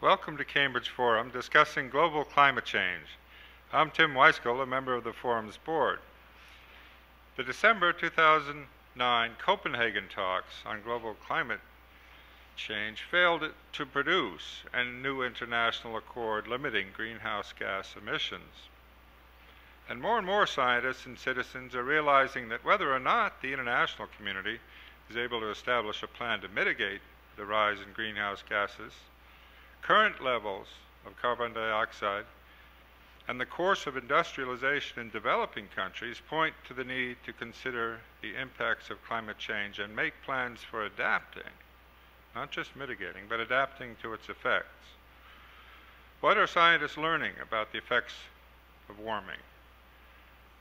Welcome to Cambridge Forum discussing global climate change. I'm Tim Weiskell, a member of the Forum's board. The December 2009 Copenhagen talks on global climate change failed to produce a new international accord limiting greenhouse gas emissions. And more scientists and citizens are realizing that whether or not the international community is able to establish a plan to mitigate the rise in greenhouse gases, current levels of carbon dioxide and the course of industrialization in developing countries point to the need to consider the impacts of climate change and make plans for adapting, not just mitigating, but adapting to its effects. What are scientists learning about the effects of warming?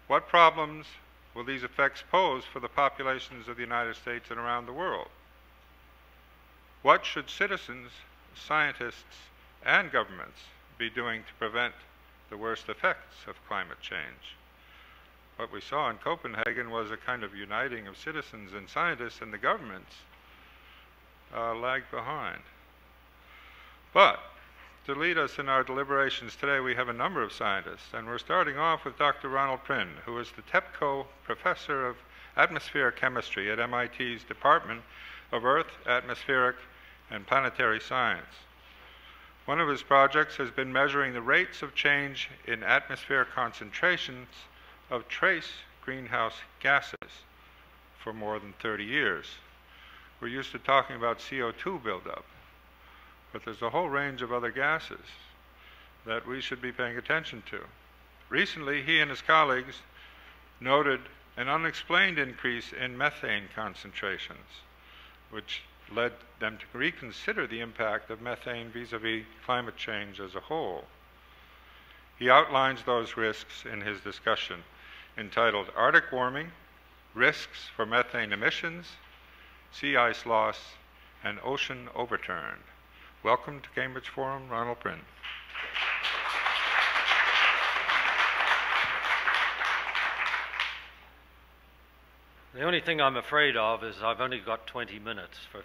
What problems will these effects pose for the populations of the United States and around the world? What should citizens, scientists, and governments be doing to prevent the worst effects of climate change? What we saw in Copenhagen was a kind of uniting of citizens and scientists, and the governments lagged behind. But to lead us in our deliberations today, we have a number of scientists, and we're starting off with Dr. Ronald Penn, who is the TEPCO Professor of Atmospheric Chemistry at MIT's Department of Earth, Atmospheric, and Planetary Science. One of his projects has been measuring the rates of change in atmospheric concentrations of trace greenhouse gases for more than 30 years. We're used to talking about CO2 buildup, but there's a whole range of other gases that we should be paying attention to. Recently, he and his colleagues noted an unexplained increase in methane concentrations, which led them to reconsider the impact of methane vis-a-vis climate change as a whole. He outlines those risks in his discussion entitled Arctic Warming, Risks for Methane Emissions, Sea Ice Loss, and Ocean Overturn. Welcome to Cambridge Forum, Ronald Penn. The only thing I'm afraid of is I've only got 20 minutes. For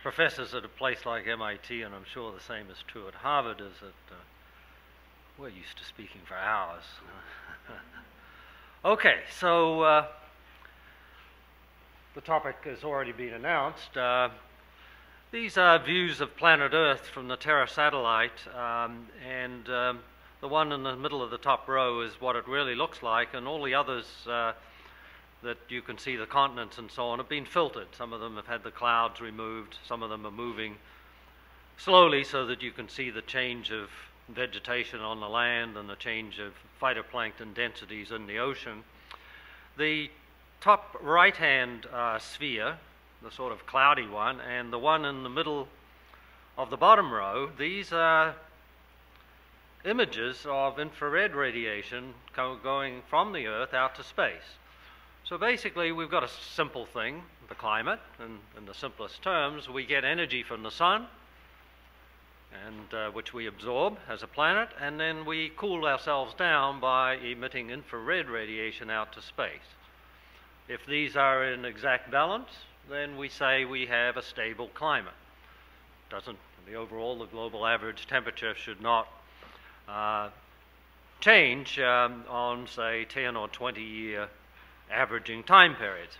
professors at a place like MIT, and I'm sure the same is true at Harvard, is that we're used to speaking for hours. Okay, so the topic has already been announced. These are views of planet Earth from the Terra satellite, and the one in the middle of the top row is what it really looks like, and all the others that you can see, the continents and so on, have been filtered. Some of them have had the clouds removed, some of them are moving slowly so that you can see the change of vegetation on the land and the change of phytoplankton densities in the ocean. The top right-hand sphere, the sort of cloudy one, and the one in the middle of the bottom row, these are images of infrared radiation going from the Earth out to space. So basically, we've got a simple thing, the climate, and in the simplest terms, we get energy from the sun, and which we absorb as a planet, and then we cool ourselves down by emitting infrared radiation out to space. If these are in exact balance, then we say we have a stable climate. The global average temperature should not change on, say, 10 or 20-year averaging time periods.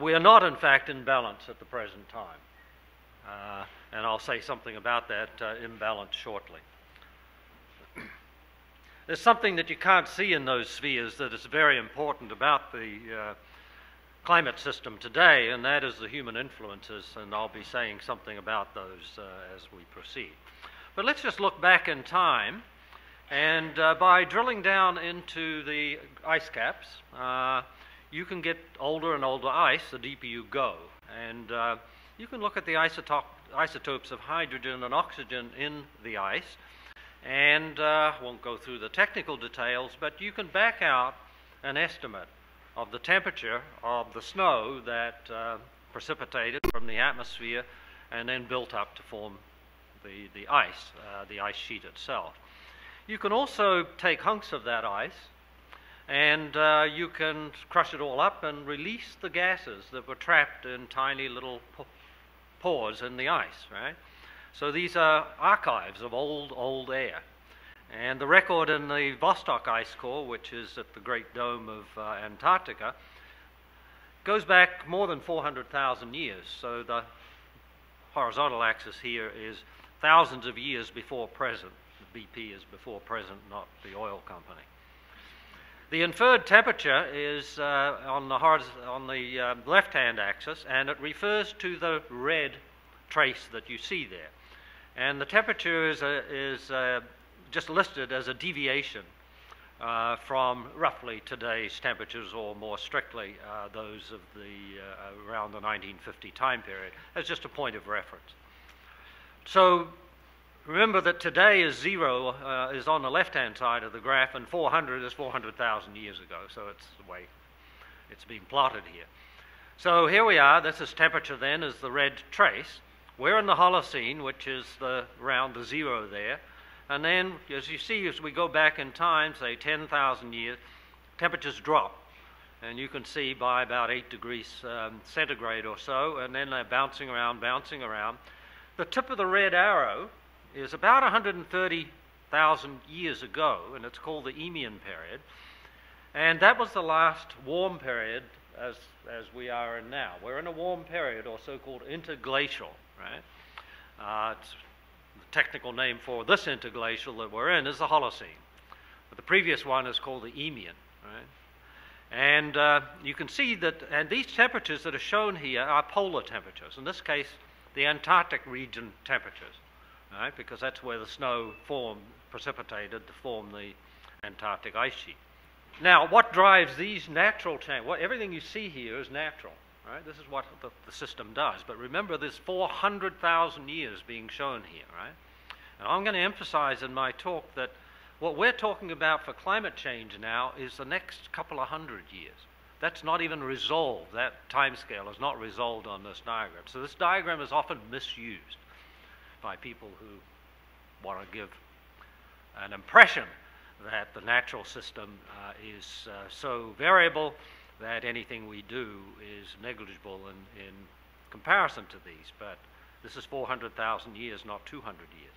We are not, in fact, in balance at the present time. And I'll say something about that imbalance shortly. There's something that you can't see in those spheres that is very important about the climate system today, and that is the human influences, and I'll be saying something about those as we proceed. But let's just look back in time, and by drilling down into the ice caps, you can get older and older ice the deeper you go. And you can look at the isotopes of hydrogen and oxygen in the ice, and won't go through the technical details, but you can back out an estimate of the temperature of the snow that precipitated from the atmosphere and then built up to form the ice sheet itself. You can also take hunks of that ice and you can crush it all up and release the gases that were trapped in tiny little pores in the ice, right? So these are archives of old air. And the record in the Vostok ice core, which is at the Great Dome of Antarctica, goes back more than 400,000 years. So the horizontal axis here is thousands of years before present. The BP is before present, not the oil company. The inferred temperature is on the left-hand axis, and it refers to the red trace that you see there. And the temperature is just listed as a deviation from roughly today's temperatures, or more strictly those of the around the 1950 time period, as just a point of reference. So remember that today is 0 is on the left-hand side of the graph, and 400 is 400,000 years ago. So it's the way it's being plotted here. So here we are. This is temperature then, is the red trace. We're in the Holocene, which is around the 0 there. And then, as you see, as we go back in time, say 10,000 years, temperatures drop. And you can see by about 8 degrees centigrade or so, and then they're bouncing around, bouncing around. The tip of the red arrow is about 130,000 years ago, and it's called the Eemian Period. And that was the last warm period as we are in now. We're in a warm period, or so-called interglacial, right? The technical name for this interglacial that we're in is the Holocene. But the previous one is called the Eemian, right? And you can see that, and these temperatures that are shown here are polar temperatures. In this case, the Antarctic region temperatures, right? Because that's where the snow precipitated to form the Antarctic ice sheet. Now, what drives these natural changes? Everything you see here is natural, right? This is what the system does. But remember, there's 400,000 years being shown here, right? And I'm going to emphasize in my talk that what we're talking about for climate change now is the next couple of hundred years. That's not even resolved. That timescale is not resolved on this diagram. So this diagram is often misused by people who want to give an impression that the natural system is so variable that anything we do is negligible in comparison to these. But this is 400,000 years, not 200 years.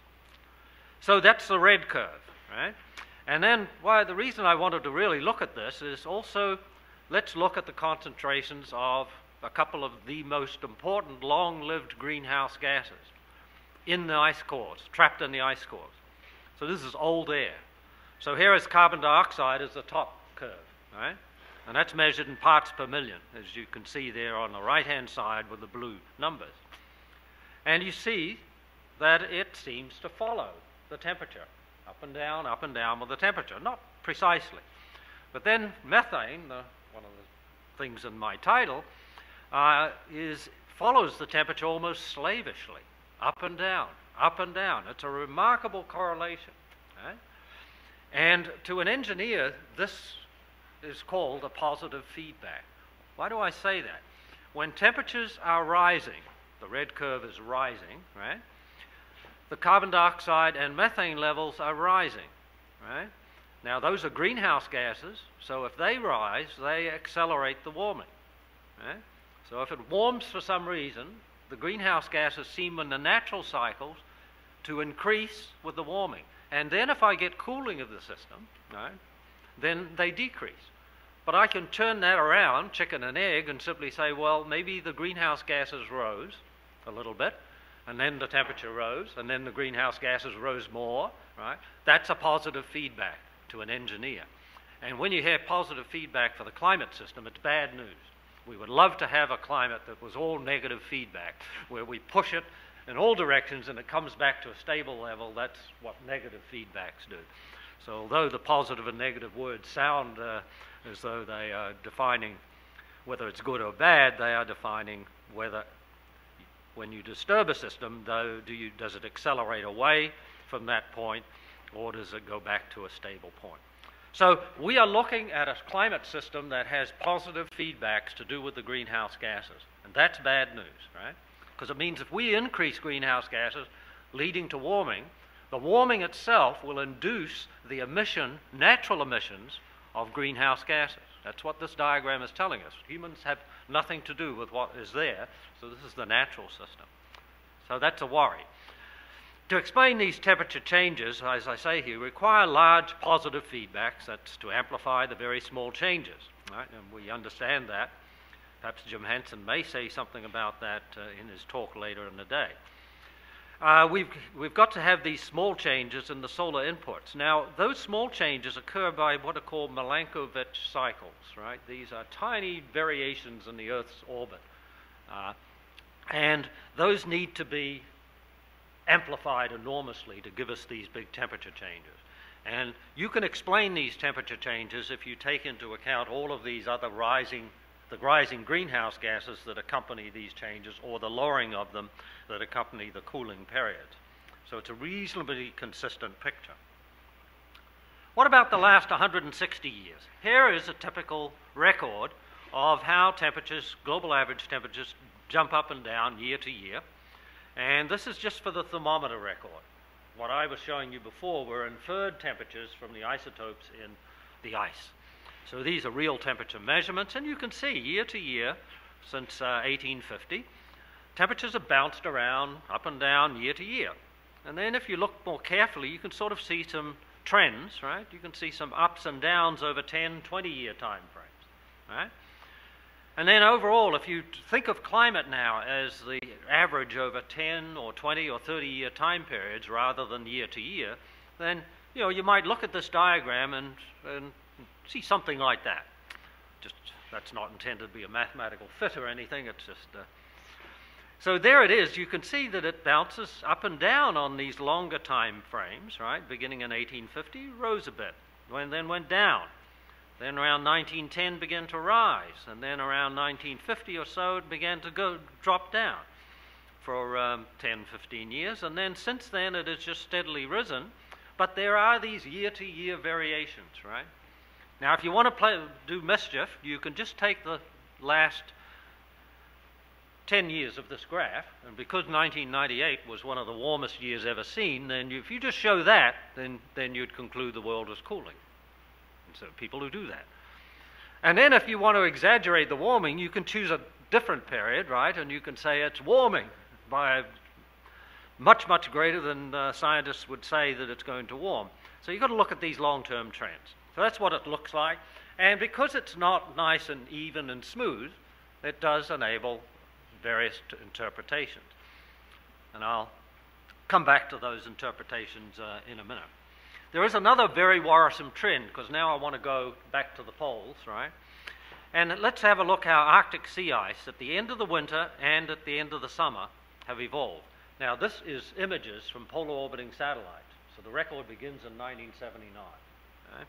So that's the red curve, right? And then the reason I wanted to really look at this is also, let's look at the concentrations of a couple of the most important long-lived greenhouse gases in the ice cores, trapped in the ice cores. So this is old air. So here is carbon dioxide as the top curve, right? And that's measured in parts per million, as you can see there on the right-hand side with the blue numbers. And you see that it seems to follow the temperature, up and down with the temperature. Not precisely. But then methane, one of the things in my title, follows the temperature almost slavishly, up and down, up and down. It's a remarkable correlation, right? And to an engineer, this is called a positive feedback. Why do I say that? When temperatures are rising, the red curve is rising, right? The carbon dioxide and methane levels are rising, right? Now, those are greenhouse gases, so if they rise, they accelerate the warming, right? So if it warms for some reason, the greenhouse gases seem in the natural cycles to increase with the warming. And then if I get cooling of the system, right, then they decrease. But I can turn that around, chicken and egg, and simply say, well, maybe the greenhouse gases rose a little bit, and then the temperature rose, and then the greenhouse gases rose more, right? That's a positive feedback to an engineer. And when you hear positive feedback for the climate system, it's bad news. We would love to have a climate that was all negative feedback, where we push it in all directions and it comes back to a stable level. That's what negative feedbacks do. So although the positive and negative words sound as though they are defining whether it's good or bad, they are defining whether, when you disturb a system, does it accelerate away from that point, or does it go back to a stable point? So we are looking at a climate system that has positive feedbacks to do with the greenhouse gases. And that's bad news, right? Because it means if we increase greenhouse gases leading to warming, the warming itself will induce the emission, natural emissions of greenhouse gases. That's what this diagram is telling us. Humans have nothing to do with what is there, so this is the natural system. So that's a worry. To explain these temperature changes, as I say here, require large positive feedbacks. That's to amplify the very small changes, right? And we understand that. Perhaps Jim Hansen may say something about that in his talk later in the day. We've got to have these small changes in the solar inputs. Now, those small changes occur by what are called Milankovitch cycles, right? These are tiny variations in the Earth's orbit. And those need to be amplified enormously to give us these big temperature changes. And you can explain these temperature changes if you take into account all of these other rising greenhouse gases that accompany these changes, or the lowering of them that accompany the cooling periods. So it's a reasonably consistent picture. What about the last 160 years? Here is a typical record of how temperatures, global average temperatures, jump up and down year to year. And this is just for the thermometer record. What I was showing you before were inferred temperatures from the isotopes in the ice. So these are real temperature measurements, and you can see year to year since 1850, temperatures have bounced around up and down year to year. And then if you look more carefully, you can sort of see some trends, right? You can see some ups and downs over 10, 20-year time frames, right? And then overall, if you think of climate now as the average over 10 or 20 or 30-year time periods rather than year to year, then you might look at this diagram and see something like that. Just that's not intended to be a mathematical fit or anything. It's just so there it is. You can see that it bounces up and down on these longer time frames, right? Beginning in 1850, rose a bit, and then went down. Then around 1910 began to rise, and then around 1950 or so it began to drop down for 10, 15 years, and then since then it has just steadily risen. But there are these year-to-year variations, right? Now, if you want to do mischief, you can just take the last 10 years of this graph, and because 1998 was one of the warmest years ever seen, then if you just show that, then you'd conclude the world was cooling. So people who do that. And then if you want to exaggerate the warming, you can choose a different period, right? And you can say it's warming by much, much greater than scientists would say that it's going to warm. So you've got to look at these long-term trends. So that's what it looks like. And because it's not nice and even and smooth, it does enable various interpretations. And I'll come back to those interpretations in a minute. There is another very worrisome trend, because now I want to go back to the poles, right? And let's have a look how Arctic sea ice at the end of the winter and at the end of the summer have evolved. Now, this is images from polar orbiting satellites. So the record begins in 1979. Right?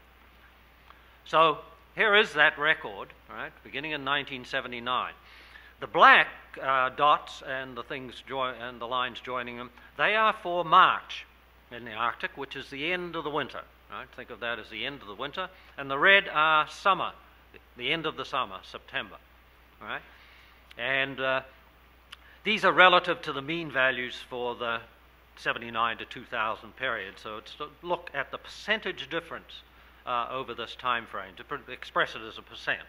So here is that record, right, beginning in 1979. The black dots and the things and the lines joining them, they are for March in the Arctic, which is the end of the winter. Right? Think of that as the end of the winter. And the red are summer, the end of the summer, September. Right? And these are relative to the mean values for the 79 to 2000 period. So it's to look at the percentage difference over this time frame, to express it as a percent,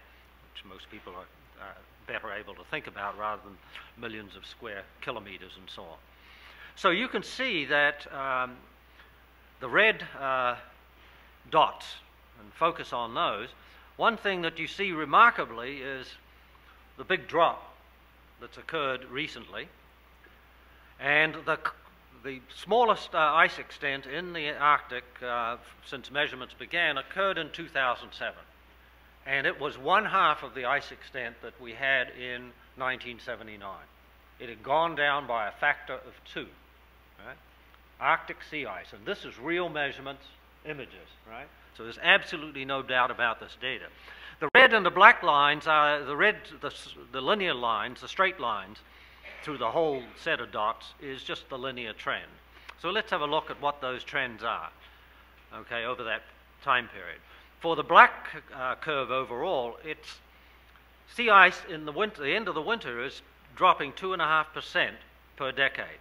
which most people are better able to think about rather than millions of square kilometers and so on. So you can see that the red dots, and focus on those, one thing that you see remarkably is the big drop that's occurred recently. And the smallest ice extent in the Arctic since measurements began occurred in 2007. And it was 1/2 of the ice extent that we had in 1979. It had gone down by a factor of 2. Right? Arctic sea ice, and this is real measurements, images, right? So there's absolutely no doubt about this data. The red and the black lines are the linear lines, the straight lines through the whole set of dots is just the linear trend. So let's have a look at what those trends are, okay, over that time period. For the black curve overall, it's sea ice in the winter, the end of the winter is dropping 2.5% per decade.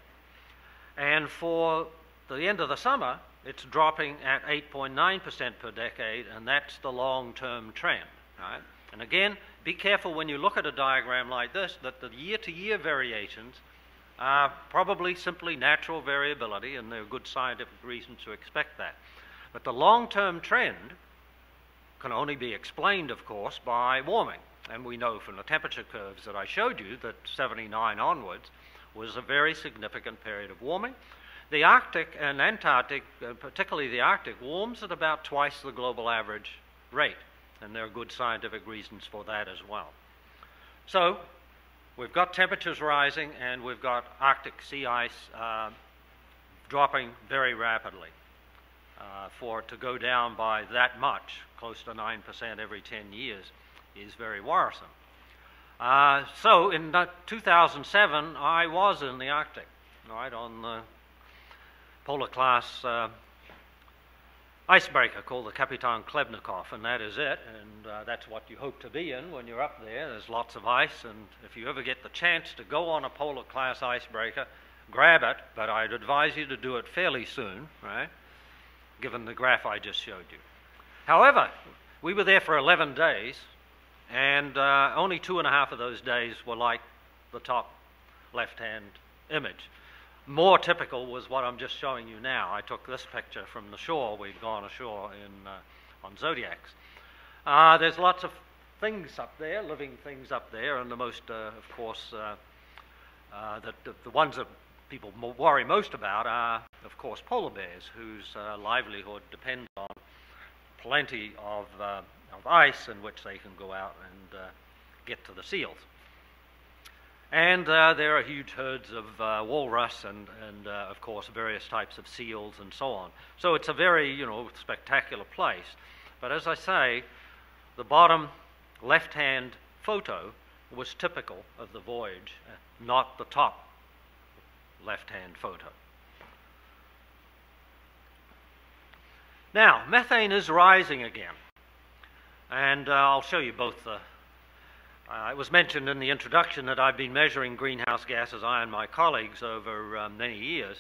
And for the end of the summer, it's dropping at 8.9% per decade, and that's the long-term trend, right? And again, be careful when you look at a diagram like this that the year-to-year variations Probably simply natural variability, and there are good scientific reasons to expect that. But the long-term trend can only be explained, of course, by warming. And we know from the temperature curves that I showed you that 79 onwards was a very significant period of warming. The Arctic and Antarctic, particularly the Arctic, warms at about twice the global average rate. And there are good scientific reasons for that as well. So we've got temperatures rising, and we've got Arctic sea ice dropping very rapidly. For it to go down by that much, close to 9% every 10 years, is very worrisome. So in 2007, I was in the Arctic, right, on the polar class icebreaker called the Kapitan Klebnikov, and that is it, and that's what you hope to be in when you're up there. There's lots of ice, and if you ever get the chance to go on a polar class icebreaker, grab it, but I'd advise you to do it fairly soon, right, given the graph I just showed you. However, we were there for 11 days, and only 2.5 of those days were like the top left-hand image. More typical was what I'm just showing you now. I took this picture from the shore. We'd gone ashore on Zodiacs. There's lots of things up there, living things up there, and the most, of course, the ones that people worry most about are, of course, polar bears, whose livelihood depends on plenty of ice in which they can go out and get to the seals. And there are huge herds of walrus and of course, various types of seals and so on. So it's a very, spectacular place. But as I say, the bottom left-hand photo was typical of the voyage, not the top left-hand photo. Now, methane is rising again. And I'll show you both the... it was mentioned in the introduction that I've been measuring greenhouse gases, I and my colleagues, over many years.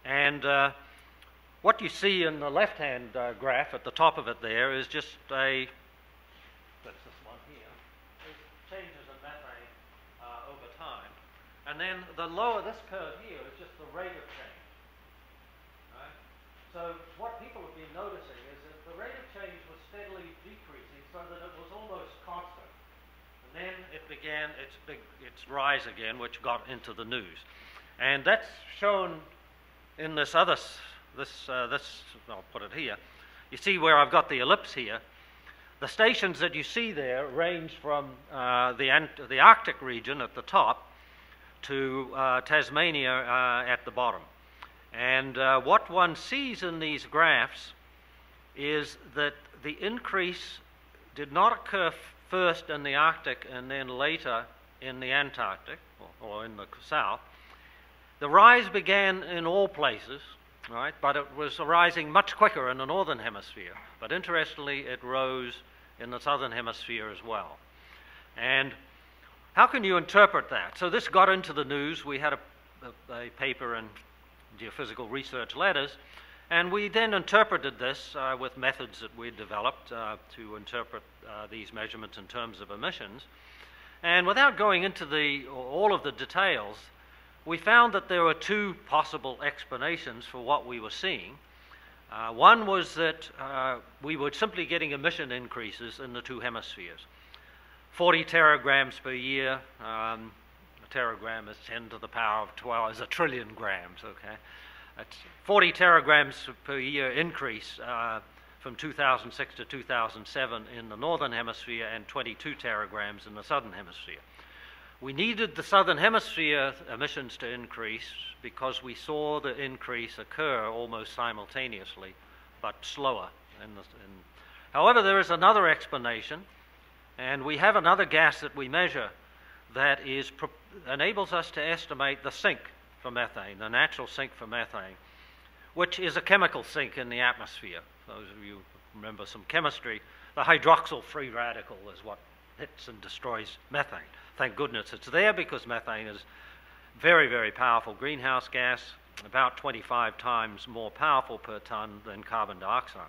And what you see in the left-hand graph at the top of it there is just that's this one here, is changes in methane over time. And then the lower, this curve here, is just the rate of change. Right? So what people have been noticing is that the rate of change was steadily decreasing so that it was almost constant. And then it began its rise again, which got into the news. And that's shown in this other, I'll put it here. You see where I've got the ellipse here. The stations that you see there range from the Arctic region at the top to Tasmania at the bottom. And what one sees in these graphs is that the increase did not occur first in the Arctic and then later in the Antarctic, or in the south. The rise began in all places, right? But it was rising much quicker in the northern hemisphere. But interestingly, it rose in the southern hemisphere as well. And how can you interpret that? So this got into the news. We had a paper in Geophysical Research Letters, and we then interpreted this with methods that we developed to interpret these measurements in terms of emissions. And without going into all of the details, we found that there were two possible explanations for what we were seeing. One was that we were simply getting emission increases in the two hemispheres. 40 teragrams per year. A teragram is 10 to the power of 12, is a trillion grams, okay? That's 40 teragrams per year increase from 2006 to 2007 in the northern hemisphere and 22 teragrams in the southern hemisphere. We needed the southern hemisphere emissions to increase because we saw the increase occur almost simultaneously, but slower. However, there is another explanation, and we have another gas that we measure that enables us to estimate the sink for methane, the natural sink for methane, which is a chemical sink in the atmosphere. Those of you who remember some chemistry, the hydroxyl free radical is what hits and destroys methane. Thank goodness it's there, because methane is very, very powerful greenhouse gas, about 25 times more powerful per ton than carbon dioxide.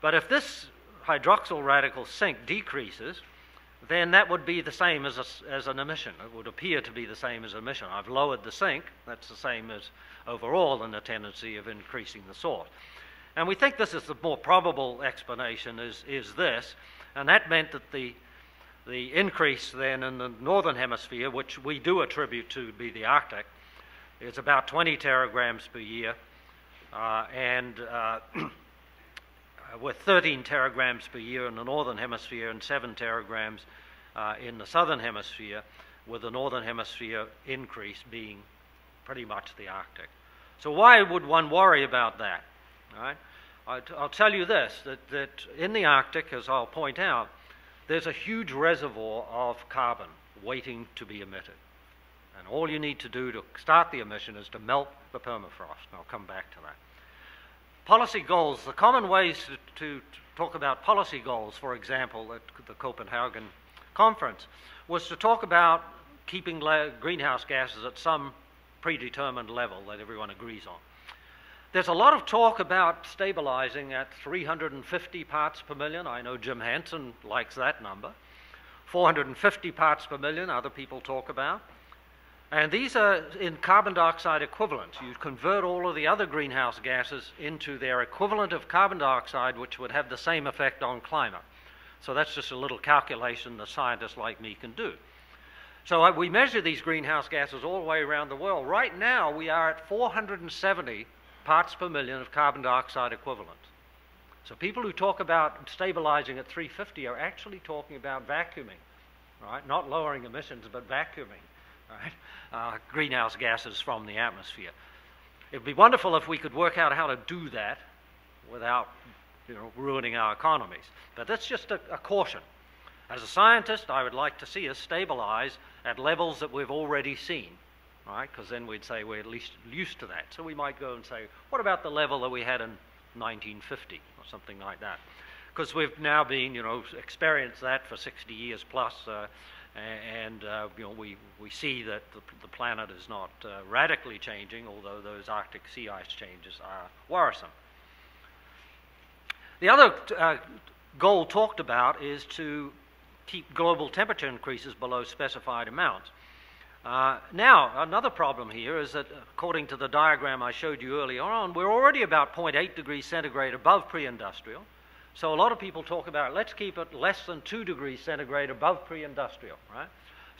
But if this hydroxyl radical sink decreases, then that would be the same as an emission. It would appear to be the same as emission. I've lowered the sink. That's the same as overall in the tendency of increasing the source. And we think this is the more probable explanation is this, and that meant that the increase then in the northern hemisphere, which we do attribute to be the Arctic, is about 20 teragrams per year, with 13 teragrams per year in the northern hemisphere and 7 teragrams in the southern hemisphere, with the northern hemisphere increase being pretty much the Arctic. So why would one worry about that? All right? I'll tell you this, that in the Arctic, as I'll point out, there's a huge reservoir of carbon waiting to be emitted. And all you need to do to start the emission is to melt the permafrost. And I'll come back to that. Policy goals, the common ways to talk about policy goals, for example, at the Copenhagen conference, was to talk about keeping greenhouse gases at some predetermined level that everyone agrees on. There's a lot of talk about stabilizing at 350 parts per million. I know Jim Hansen likes that number. 450 parts per million, other people talk about. And these are in carbon dioxide equivalents. You convert all of the other greenhouse gases into their equivalent of carbon dioxide, which would have the same effect on climate. So that's just a little calculation that scientists like me can do. So we measure these greenhouse gases all the way around the world. Right now, we are at 470 parts per million of carbon dioxide equivalent. So people who talk about stabilizing at 350 are actually talking about vacuuming, right? Not lowering emissions, but vacuuming, right? Greenhouse gases from the atmosphere. It would be wonderful if we could work out how to do that without, ruining our economies. But that's just a caution. As a scientist, I would like to see us stabilize at levels that we've already seen, right? Because then we'd say we're at least used to that. So we might go and say, what about the level that we had in 1950 or something like that? Because we've now been, experienced that for 60 years plus, we see that the planet is not radically changing, although those Arctic sea ice changes are worrisome. The other goal talked about is to keep global temperature increases below specified amounts. Now, another problem here is that, according to the diagram I showed you earlier on, we're already about 0.8 degrees centigrade above pre-industrial. So a lot of people talk about, let's keep it less than 2 degrees centigrade above pre-industrial, right?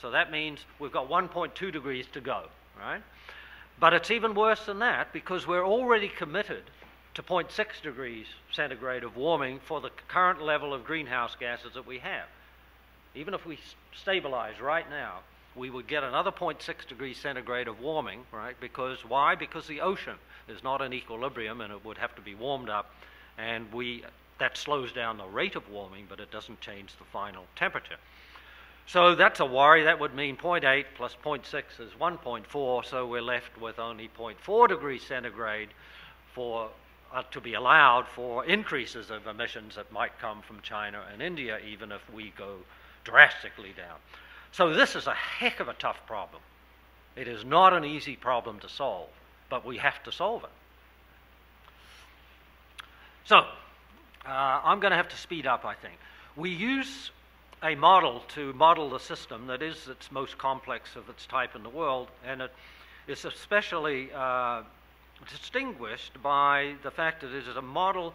So that means we've got 1.2 degrees to go, right? But it's even worse than that, because we're already committed to 0.6 degrees centigrade of warming for the current level of greenhouse gases that we have. Even if we stabilize right now, we would get another 0.6 degrees centigrade of warming, right? Because why? Because the ocean is not in equilibrium and it would have to be warmed up, and that slows down the rate of warming, but it doesn't change the final temperature. So that's a worry. That would mean 0.8 plus 0.6 is 1.4, so we're left with only 0.4 degrees centigrade to be allowed for increases of emissions that might come from China and India, even if we go drastically down. So this is a heck of a tough problem. It is not an easy problem to solve, but we have to solve it. So I'm going to have to speed up, I think. We use a model to model the system that is its most complex of its type in the world, and it is especially distinguished by the fact that it is a model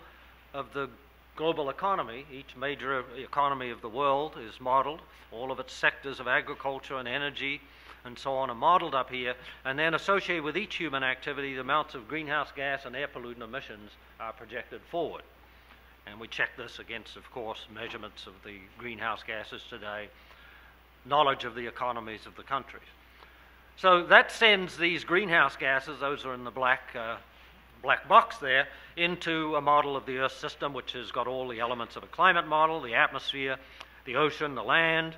of the global economy. Each major economy of the world is modeled. All of its sectors of agriculture and energy and so on are modeled up here, and then associated with each human activity, the amounts of greenhouse gas and air pollutant emissions are projected forward. And we check this against, of course, measurements of the greenhouse gases today, knowledge of the economies of the countries. So that sends these greenhouse gases, those are in the black box there, into a model of the Earth system, which has got all the elements of a climate model, the atmosphere, the ocean, the land,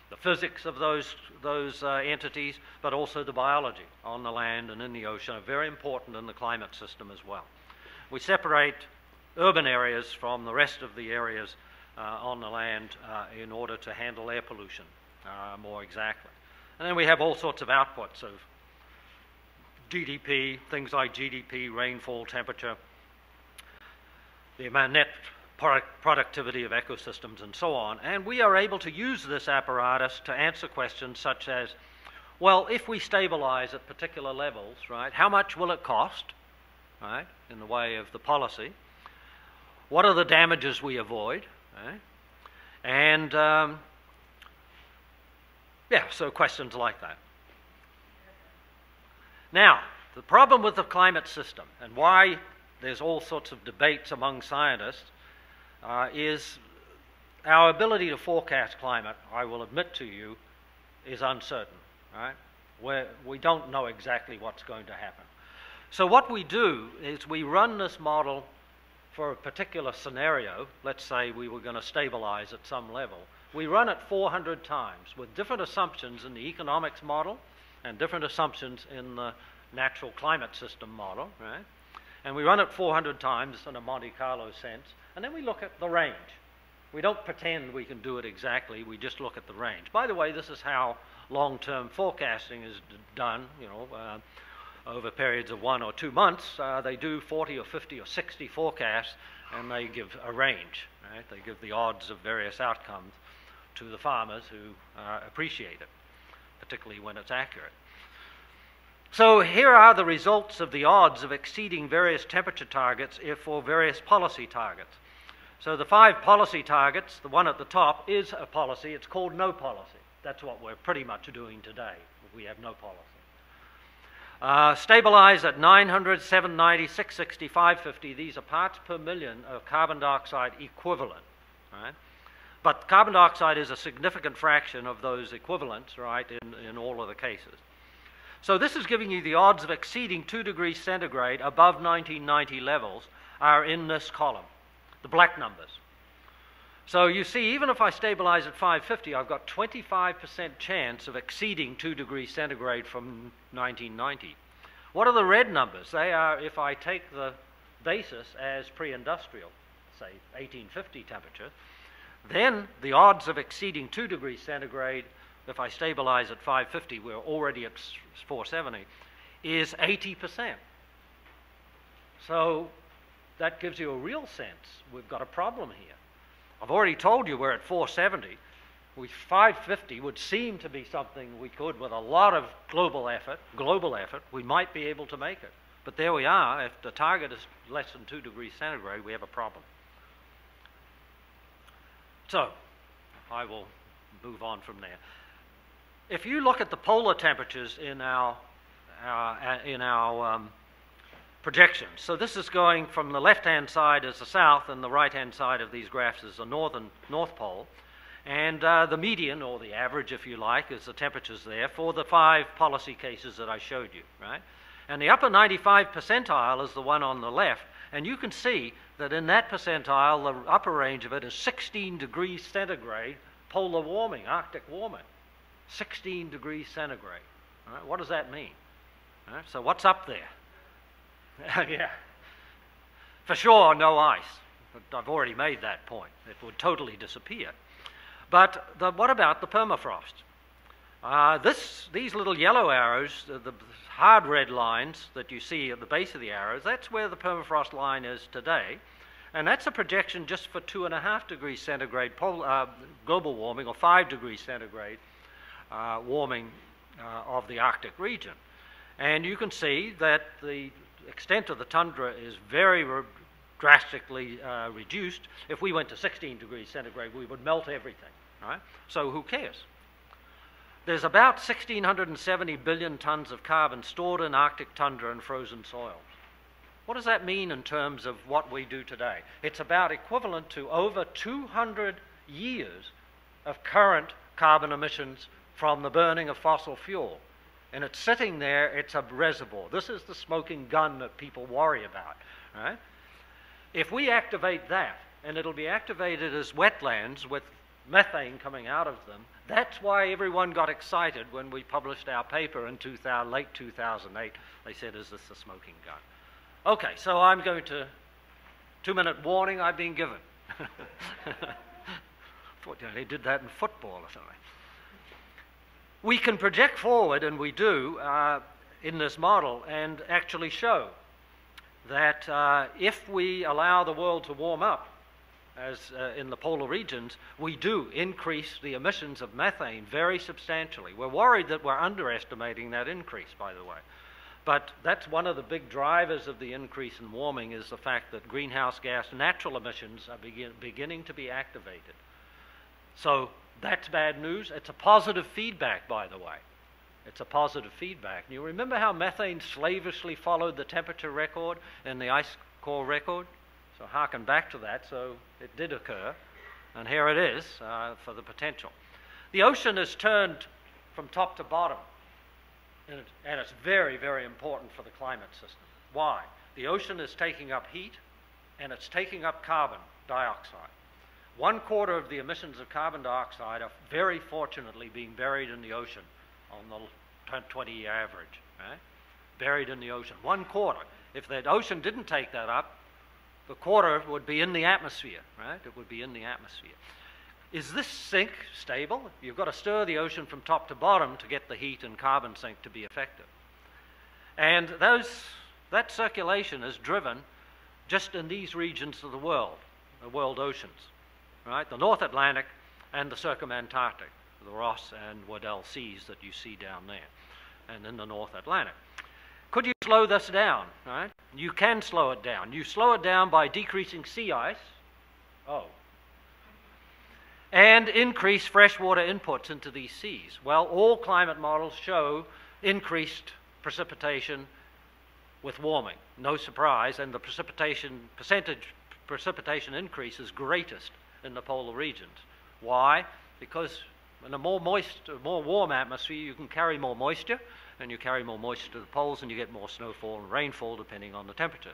the physics of those entities, but also the biology on the land and in the ocean are very important in the climate system as well. We separate urban areas from the rest of the areas on the land in order to handle air pollution more exactly. And then we have all sorts of outputs of GDP, things like GDP, rainfall, temperature, the net productivity of ecosystems, and so on. And we are able to use this apparatus to answer questions such as, well, if we stabilize at particular levels, right, how much will it cost, right, in the way of the policy? What are the damages we avoid, right? And, yeah, so questions like that. Now, the problem with the climate system and why there's all sorts of debates among scientists is our ability to forecast climate, I will admit to you, is uncertain, right? We don't know exactly what's going to happen. So what we do is we run this model for a particular scenario. Let's say we were going to stabilize at some level. We run it 400 times with different assumptions in the economics model and different assumptions in the natural climate system model, right? And we run it 400 times in a Monte Carlo sense, and then we look at the range. We don't pretend we can do it exactly, we just look at the range. By the way, this is how long-term forecasting is done, you know, over periods of 1 or 2 months. They do 40 or 50 or 60 forecasts, and they give a range, right? They give the odds of various outcomes to the farmers who appreciate it, particularly when it's accurate. So here are the results of the odds of exceeding various temperature targets for various policy targets. So the 5 policy targets, the one at the top is a policy. It's called no policy. That's what we're pretty much doing today. We have no policy. Stabilize at 900, 790, 660, 550. These are parts per million of carbon dioxide equivalent, right? But carbon dioxide is a significant fraction of those equivalents, right, in all of the cases. So this is giving you the odds of exceeding 2 degrees centigrade above 1990 levels are in this column, the black numbers. So you see, even if I stabilize at 550, I've got 25% chance of exceeding 2 degrees centigrade from 1990. What are the red numbers? They are, if I take the basis as pre-industrial, say 1850 temperature, then the odds of exceeding 2 degrees centigrade, if I stabilize at 550, we're already at 470, is 80%. So that gives you a real sense we've got a problem here. I've already told you we're at 470. 550 would seem to be something we could, with a lot of global effort, we might be able to make it. But there we are. If the target is less than 2 degrees centigrade, we have a problem. So I will move on from there. If you look at the polar temperatures in our projections, so this is going from the left-hand side as the south, and the right-hand side of these graphs is the North Pole, and the median, or the average, if you like, is the temperatures there for the 5 policy cases that I showed you, right? And the upper 95 percentile is the one on the left, and you can see that in that percentile, the upper range of it is 16 degrees centigrade polar warming, Arctic warming. 16 degrees centigrade. All right, what does that mean? All right, so what's up there? Yeah. For sure, no ice. But I've already made that point. It would totally disappear. But what about the permafrost? These little yellow arrows, the hard red lines that you see at the base of the arrows, that's where the permafrost line is today. And that's a projection just for 2.5 degrees centigrade global warming, or 5 degrees centigrade warming of the Arctic region. And you can see that the extent of the tundra is very drastically reduced. If we went to 16 degrees centigrade, we would melt everything, right? So who cares? There's about 1,670 billion tons of carbon stored in Arctic tundra and frozen soils. What does that mean in terms of what we do today? It's about equivalent to over 200 years of current carbon emissions from the burning of fossil fuel. And it's sitting there, it's a reservoir. This is the smoking gun that people worry about, right? If we activate that, and it'll be activated as wetlands with methane coming out of them, that's why everyone got excited when we published our paper in late 2008. They said, is this a smoking gun? Okay, so I'm going to, 2-minute warning I've been given. Thought they did that in football or something. We can project forward, and we do, in this model, and actually show that if we allow the world to warm up as in the polar regions, we do increase the emissions of methane very substantially. We're worried that we're underestimating that increase, by the way. But that's one of the big drivers of the increase in warming, is the fact that greenhouse gas natural emissions are beginning to be activated. So that's bad news. It's a positive feedback, by the way. It's a positive feedback. And you remember how methane slavishly followed the temperature record and the ice core record? So harken back to that. So it did occur. And here it is for the potential. The ocean is turned from top to bottom. And it's very, very important for the climate system. Why? The ocean is taking up heat, and it's taking up carbon dioxide. 1/4 of the emissions of carbon dioxide are very fortunately being buried in the ocean on the 20-year average. Right? Buried in the ocean. 1/4. If the ocean didn't take that up, the quarter would be in the atmosphere. Right? It would be in the atmosphere. Is this sink stable? You've got to stir the ocean from top to bottom to get the heat and carbon sink to be effective. And that circulation is driven just in these regions of the world oceans, right? The North Atlantic and the Circumantarctic, the Ross and Weddell Seas that you see down there, and in the North Atlantic. Could you slow this down, right? You can slow it down. You slow it down by decreasing sea ice. And increase freshwater inputs into these seas. Well, all climate models show increased precipitation with warming. No surprise, and the percentage precipitation increase is greatest in the polar regions. Why? Because in a more warm atmosphere, you can carry more moisture, and you carry more moisture to the poles, and you get more snowfall and rainfall depending on the temperature.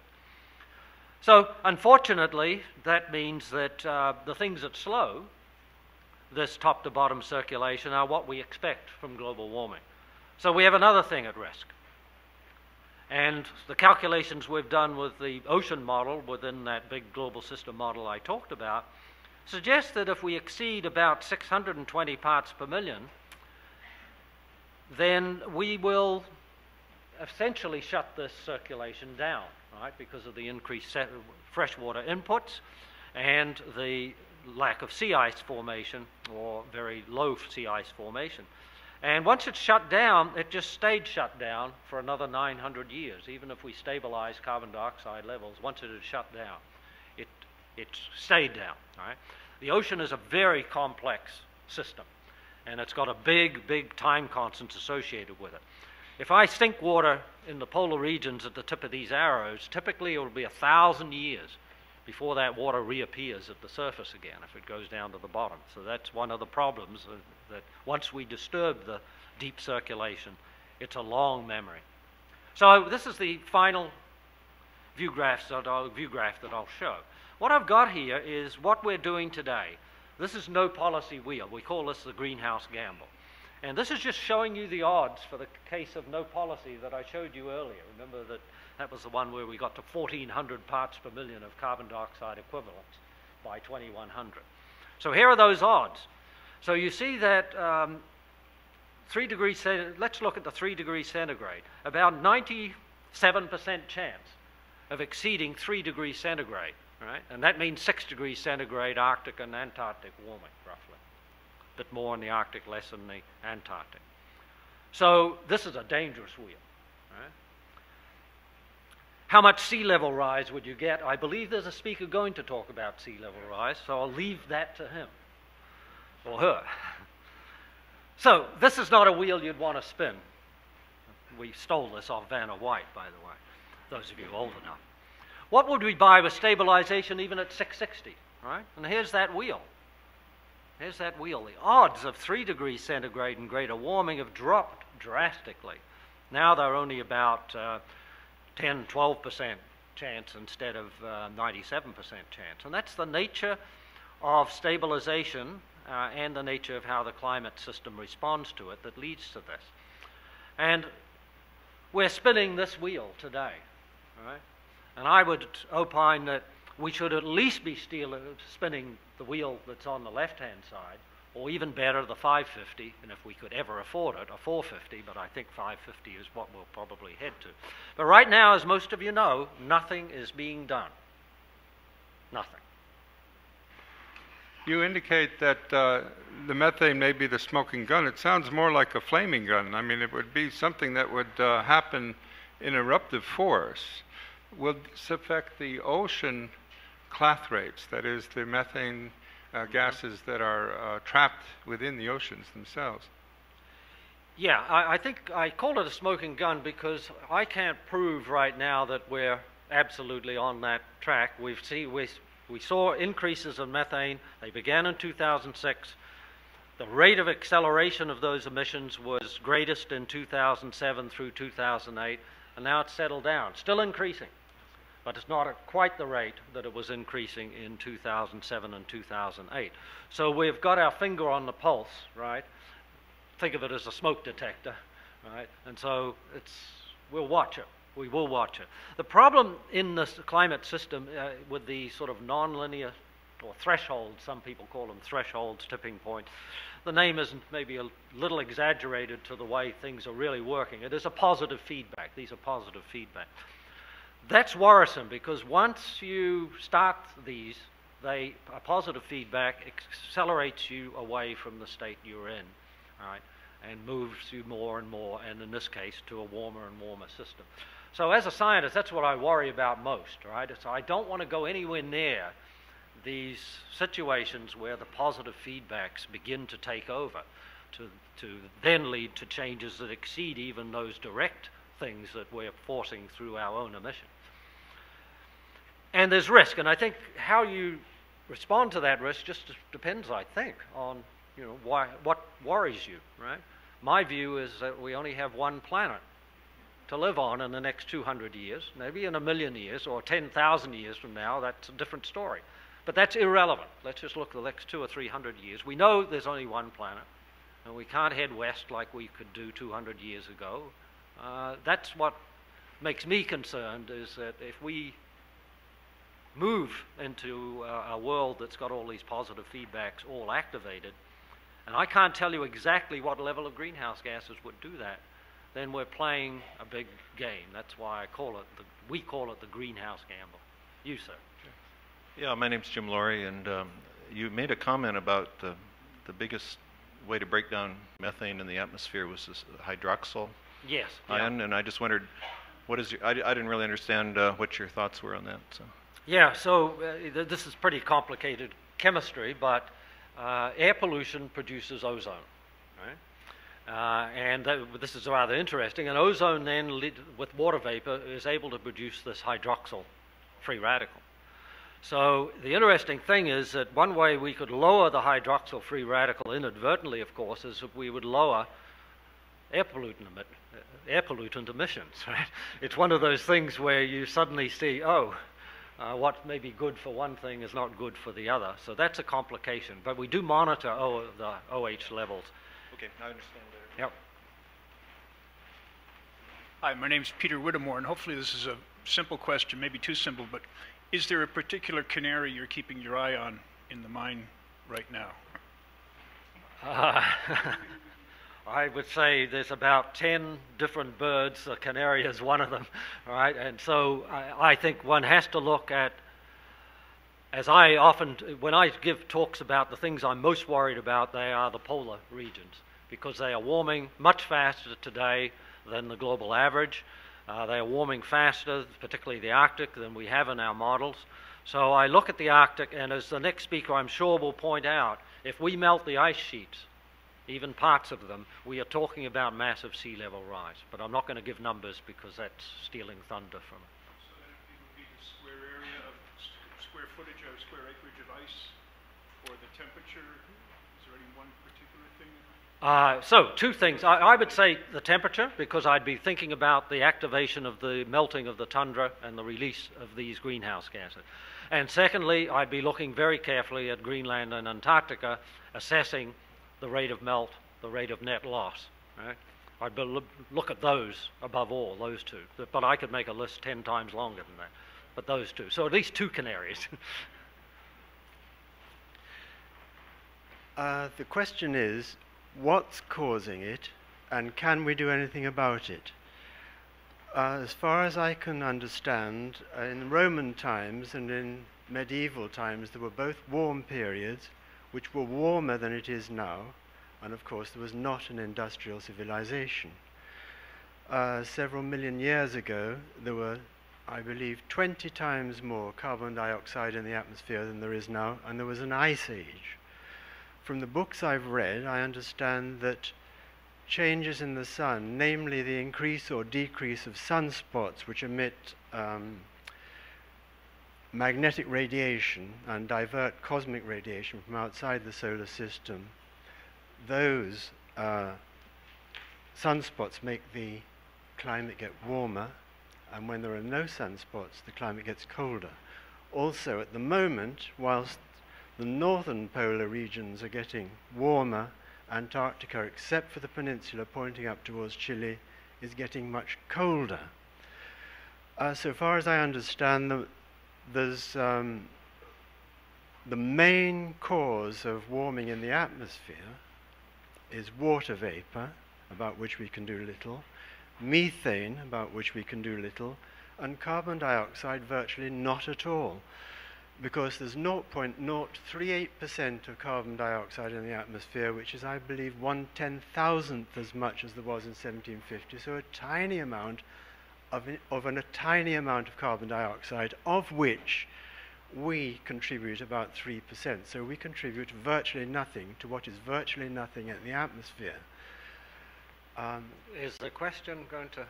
So, unfortunately, that means that the things that slow this top-to-bottom circulation are what we expect from global warming. So we have another thing at risk. And the calculations we've done with the ocean model within that big global system model I talked about suggest that if we exceed about 620 parts per million, then we will essentially shut this circulation down, right, because of the increased freshwater inputs and the lack of sea ice formation, or very low sea ice formation. And once it's shut down, it just stayed shut down for another 900 years. Even if we stabilize carbon dioxide levels, once it is shut down, it stayed down. Right? The ocean is a very complex system, and it's got a big time constant associated with it. If I sink water in the polar regions at the tip of these arrows, typically it will be 1,000 years before that water reappears at the surface again, if it goes down to the bottom. So that's one of the problems, that once we disturb the deep circulation, it's a long memory. So this is the final view graph that I'll show. What I've got here is what we're doing today. This is no policy wheel. We call this the greenhouse gamble. And this is just showing you the odds for the case of no policy that I showed you earlier. Remember that was the one where we got to 1,400 parts per million of carbon dioxide equivalents by 2100. So here are those odds. So you see that 3 degrees centigrade, let's look at the 3 degrees centigrade, about 97% chance of exceeding 3 degrees centigrade, right? And that means 6 degrees centigrade Arctic and Antarctic warming, roughly. A bit more in the Arctic, less in the Antarctic. So this is a dangerous wheel. Right? How much sea level rise would you get? I believe there's a speaker going to talk about sea level rise, so I'll leave that to him or her. So this is not a wheel you'd want to spin. We stole this off Vanna White, by the way, those of you old enough. What would we buy with stabilization even at 660? Right? And here's that wheel. Here's that wheel. The odds of 3 degrees centigrade and greater warming have dropped drastically. Now they're only about 10, 12% chance instead of 97% chance. And that's the nature of stabilization and the nature of how the climate system responds to it that leads to this. And we're spinning this wheel today. Right? And I would opine that we should at least be spinning the wheel that's on the left-hand side, or even better, the 550, and if we could ever afford it, a 450, but I think 550 is what we'll probably head to. But right now, as most of you know, nothing is being done. Nothing. You indicate that the methane may be the smoking gun. It sounds more like a flaming gun. I mean, it would be something that would happen in eruptive force. Will this affect the ocean clathrates, that is, the methane gases that are trapped within the oceans themselves? Yeah, I think I call it a smoking gun because I can't prove right now that we're absolutely on that track. We saw increases in methane. They began in 2006. The rate of acceleration of those emissions was greatest in 2007 through 2008, and now it's settled down. Still increasing, but it's not at quite the rate that it was increasing in 2007 and 2008. So we've got our finger on the pulse, right? Think of it as a smoke detector, right? And so we'll watch it. We will watch it. The problem in this climate system with the sort of nonlinear or thresholds, some people call them thresholds, tipping point, the name is maybe a little exaggerated to the way things are really working. It is a positive feedback. These are positive feedback. That's worrisome because once you start these, a positive feedback accelerates you away from the state you're in, right, and moves you more and more, and in this case, to a warmer and warmer system. So as a scientist, that's what I worry about most, right? So I don't want to go anywhere near these situations where the positive feedbacks begin to take over, to then lead to changes that exceed even those direct things that we're forcing through our own emission. And there's risk, and I think how you respond to that risk just depends, I think, on what worries you, right? My view is that we only have one planet to live on in the next 200 years. Maybe in 1,000,000 years or 10,000 years from now, that's a different story. But that's irrelevant. Let's just look at the next 200 or 300 years. We know there's only one planet, and we can't head west like we could do 200 years ago. That's what makes me concerned, is that if we move into a world that's got all these positive feedbacks all activated, and I can't tell you exactly what level of greenhouse gases would do that, then we're playing a big game. That's why we call it the greenhouse gamble. You, sir. Yeah, my name's Jim Laurie, and you made a comment about the biggest way to break down methane in the atmosphere was this hydroxyl ion, and I just wondered, what is I didn't really understand what your thoughts were on that. So. Yeah, so this is pretty complicated chemistry, but air pollution produces ozone, right? And this is rather interesting. And ozone then, with water vapor, is able to produce this hydroxyl free radical. So the interesting thing is that one way we could lower the hydroxyl free radical inadvertently, of course, is if we would lower air pollutant emissions, right? It's one of those things where you suddenly see, what may be good for one thing is not good for the other. So that's a complication. But we do monitor the OH levels. Okay, I understand that. Yep. Hi, my name's Peter Whittemore, and hopefully this is a simple question, maybe too simple, but is there a particular canary you're keeping your eye on in the mine right now? I would say there's about 10 different birds. The canary is one of them, right? And so I think one has to look at, as I often, when I give talks about the things I'm most worried about, they are the polar regions, because they are warming much faster today than the global average. They are warming faster, particularly the Arctic, than we have in our models. So I look at the Arctic, and as the next speaker I'm sure will point out, if we melt the ice sheets, even parts of them, we are talking about massive sea level rise. But I'm not going to give numbers because that's stealing thunder from it. So then it would be the square area of square footage of square acreage of ice, or the temperature? Is there any one particular thing? So two things. I would say the temperature, because I'd be thinking about the activation of the melting of the tundra and the release of these greenhouse gases. And secondly, I'd be looking very carefully at Greenland and Antarctica, assessing the rate of melt, the rate of net loss. Right? I'd look at those above all, those two. But I could make a list 10 times longer than that. But those two. So at least two canaries. The question is, what's causing it, and can we do anything about it? As far as I can understand, in Roman times and in medieval times, there were both warm periods, which were warmer than it is now, and of course there was not an industrial civilization. Several million years ago, there were, I believe, 20 times more carbon dioxide in the atmosphere than there is now, and there was an ice age. From the books I've read, I understand that changes in the sun, namely the increase or decrease of sunspots which emit magnetic radiation and divert cosmic radiation from outside the solar system, those sunspots make the climate get warmer, and when there are no sunspots, the climate gets colder. Also, at the moment, whilst the northern polar regions are getting warmer, Antarctica, except for the peninsula pointing up towards Chile, is getting much colder. So far as I understand, there's the main cause of warming in the atmosphere is water vapor, about which we can do little, methane, about which we can do little, and carbon dioxide virtually not at all, because there's 0.038% of carbon dioxide in the atmosphere, which is, I believe, 1/10,000th as much as there was in 1750, so a tiny amount of a tiny amount of carbon dioxide, of which we contribute about 3%. So we contribute virtually nothing to what is virtually nothing in the atmosphere. Is the question going to...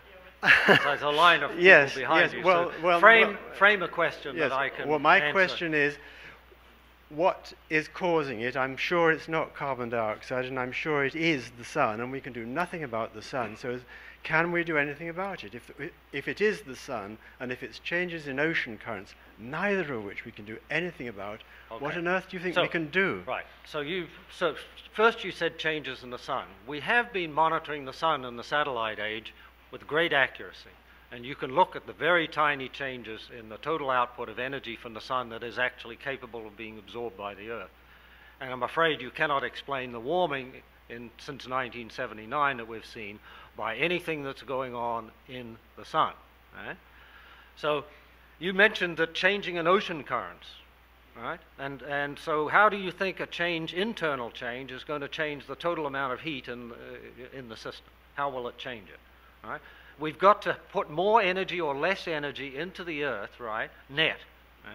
There's a line of people yes, behind yes. you. Well, so well, frame a question yes. that I can Well, my answer. question is, what is causing it? I'm sure it's not carbon dioxide, and I'm sure it is the sun, and we can do nothing about the sun. So can we do anything about it? If it is the sun, and if it's changes in ocean currents, neither of which we can do anything about, okay. What on earth do you think we can do? Right. So first you said changes in the sun. We have been monitoring the sun in the satellite age with great accuracy. And you can look at the very tiny changes in the total output of energy from the sun that is actually capable of being absorbed by the Earth. And I'm afraid you cannot explain the warming since 1979 that we've seen by anything that's going on in the sun. Right? So you mentioned that changing in ocean currents. Right? And so how do you think a internal change, is going to change the total amount of heat in the system? How will it change it? Right? We've got to put more energy or less energy into the Earth, right? Net.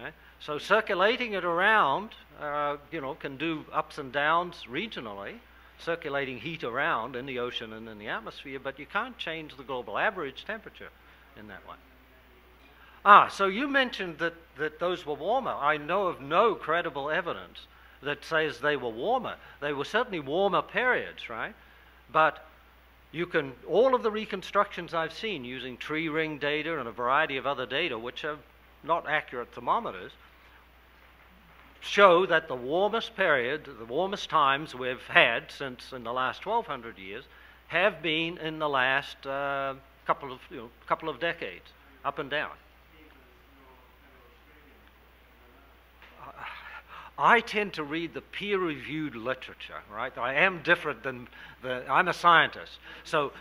Right? So circulating it around, can do ups and downs regionally, circulating heat around in the ocean and in the atmosphere, but you can't change the global average temperature in that way. So you mentioned that those were warmer. I know of no credible evidence that says they were warmer. They were certainly warmer periods, right? But all of the reconstructions I've seen using tree ring data and a variety of other data, which are not accurate thermometers, show that the warmest period, the warmest times we've had since in the last 1,200 years, have been in the last couple of decades, up and down. I tend to read the peer-reviewed literature, right? I am different than I'm a scientist. So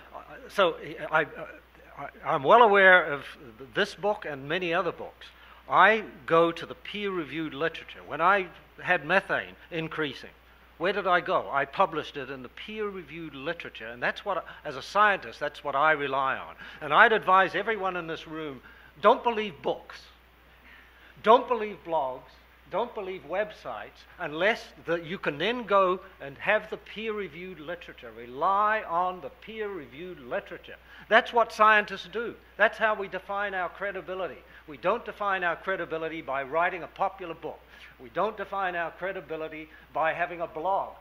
I'm well aware of this book and many other books. I go to the peer-reviewed literature. When I had methane increasing, where did I go? I published it in the peer-reviewed literature, and that's what, as a scientist, that's what I rely on. And I'd advise everyone in this room, don't believe books, don't believe blogs, don't believe websites, unless you can then go and have the peer-reviewed literature. Rely on the peer-reviewed literature. That's what scientists do. That's how we define our credibility. We don't define our credibility by writing a popular book. We don't define our credibility by having a blog,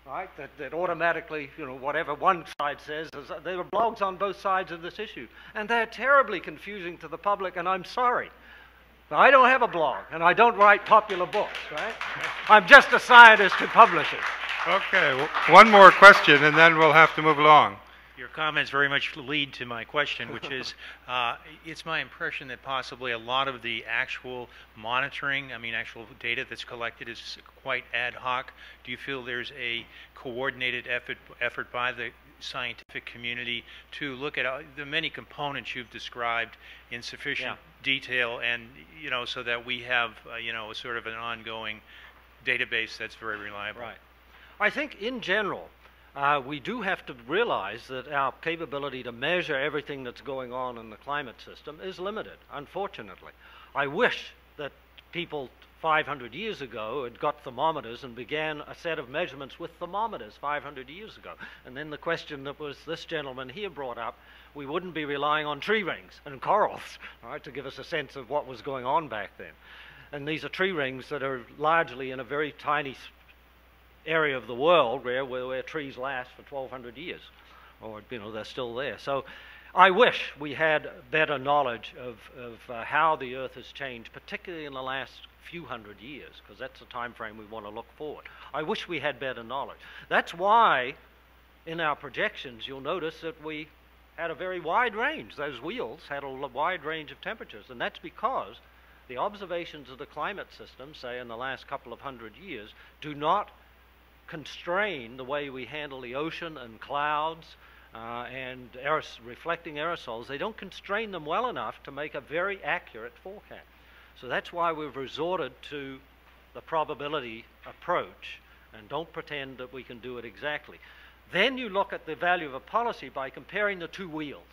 right? That automatically, whatever one side says, there are blogs on both sides of this issue. And they're terribly confusing to the public, and I'm sorry. I don't have a blog, and I don't write popular books, right? I'm just a scientist who publishes. Okay, one more question, and then we'll have to move along. Your comments very much lead to my question, which is, it's my impression that possibly a lot of the actual monitoring, actual data that's collected is quite ad hoc. Do you feel there's a coordinated effort by the scientific community to look at the many components you've described in sufficient detail, and so that we have sort of an ongoing database that's very reliable. Right. I think in general, we do have to realize that our capability to measure everything that's going on in the climate system is limited, unfortunately. I wish that people 500 years ago had got thermometers and began a set of measurements with thermometers 500 years ago. And then the question that was this gentleman here brought up, we wouldn't be relying on tree rings and corals, right, to give us a sense of what was going on back then. And these are tree rings that are largely in a very tiny area of the world where trees last for 1,200 years, or they're still there. So I wish we had better knowledge of how the Earth has changed, particularly in the last few hundred years, because that's the time frame we want to look forward. I wish we had better knowledge. That's why in our projections you'll notice that we had a very wide range. Those wheels had a wide range of temperatures, and that's because the observations of the climate system, say in the last couple of hundred years, do not constrain the way we handle the ocean and clouds and reflecting aerosols. They don't constrain them well enough to make a very accurate forecast. So that's why we've resorted to the probability approach and don't pretend that we can do it exactly. Then you look at the value of a policy by comparing the two wheels.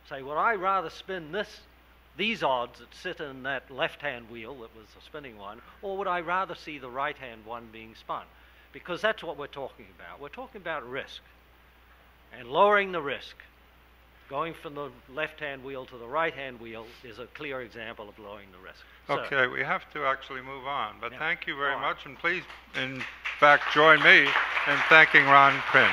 Say, would I rather spin these odds that sit in that left-hand wheel that was the spinning one, or would I rather see the right-hand one being spun? Because that's what we're talking about. We're talking about risk and lowering the risk. Going from the left-hand wheel to the right-hand wheel is a clear example of lowering the risk. Okay, we have to actually move on, but thank you very much, and please, in fact, join me in thanking Ron Penn.